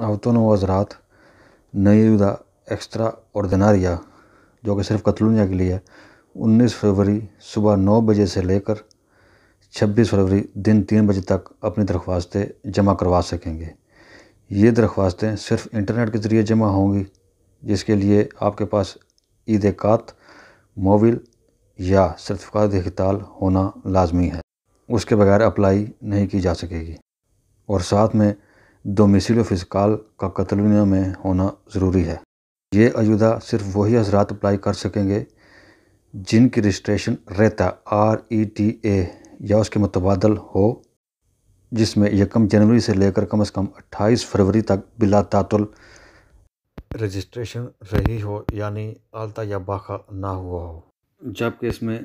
खातून व हज़रात, नई अयूदा एक्स्ट्रा ऑर्डिनारिया जो कि सिर्फ कतलूनिया के लिए है, 19 फरवरी सुबह 9 बजे से लेकर 26 फरवरी दिन 3 बजे तक अपनी दरख्वास्तें जमा करवा सकेंगे। ये दरख्वास्तें सिर्फ इंटरनेट के ज़रिए जमा होंगी, जिसके लिए आपके पास ईद-ए-कात, मोविल या सर्टिफिकात ख़िताल होना लाजमी है। उसके बगैर अप्लाई नहीं की जा सकेगी। और साथ में डोमिसिलियो फिस्काल का कतलूनिया में होना ज़रूरी है। ये अयूदा सिर्फ वही हज़रात अप्लाई कर सकेंगे जिनकी रजिस्ट्रेशन रेता RETA या उसके मुतबादल हो, जिसमें 1 जनवरी से लेकर कम से कम 28 फरवरी तक बिला तातुल रजिस्ट्रेशन रही हो, यानी आलता या बाखा ना हुआ हो। जबकि इसमें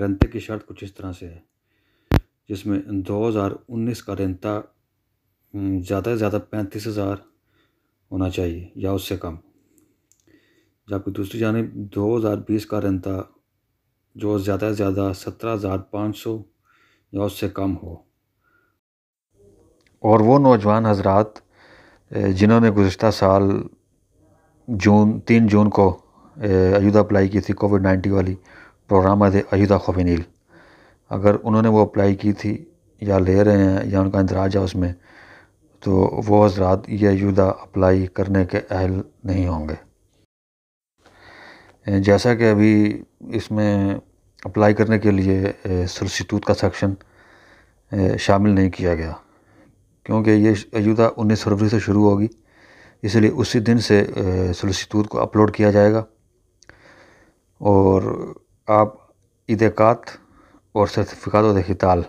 रेंते की शर्त कुछ इस तरह से है, जिसमें 2019 का रेंता ज़्यादा से ज़्यादा 35,000 होना चाहिए या उससे कम, जबकि दूसरी जानिब 2020 का रेंता जो ज़्यादा से ज़्यादा 17,500 या उससे कम हो। और वो नौजवान हज़रात जिन्होंने गुज़िश्ता साल 3 जून को अयूदा अप्लाई की थी, कोविड-19 वाली प्रोग्राम दे अयूदा खफीनील, अगर उन्होंने वो अप्लाई की थी या ले रहे हैं या उनका इंदराज है उसमें, तो वो हज़रात ये अयूदा अप्लाई करने के अहल नहीं होंगे। जैसा कि अभी इसमें अप्लाई करने के लिए सोलिसिट्यूट का सेक्शन शामिल नहीं किया गया, क्योंकि ये अयूदा 19 फरवरी से शुरू होगी, इसलिए उसी दिन से सोलिसिट्यूट को अपलोड किया जाएगा और आप ईद-ए-कात और सर्टिफिकात ख़िताल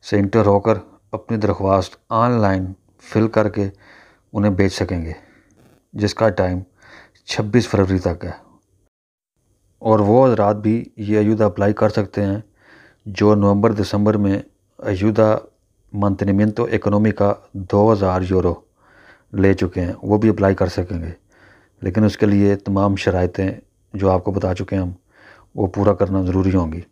से इंटर होकर अपनी दरख्वास्त ऑनलाइन फिल करके उन्हें भेज सकेंगे, जिसका टाइम 26 फरवरी तक है। और वो हज़रात भी ये अयूदा अप्लाई कर सकते हैं जो नवंबर-दिसंबर में अयूदा mantenimiento económica 2000 यूरो ले चुके हैं, वो भी अप्लाई कर सकेंगे। लेकिन उसके लिए तमाम शराइतें जो आपको बता चुके हैं हम, वो पूरा करना ज़रूरी होंगी।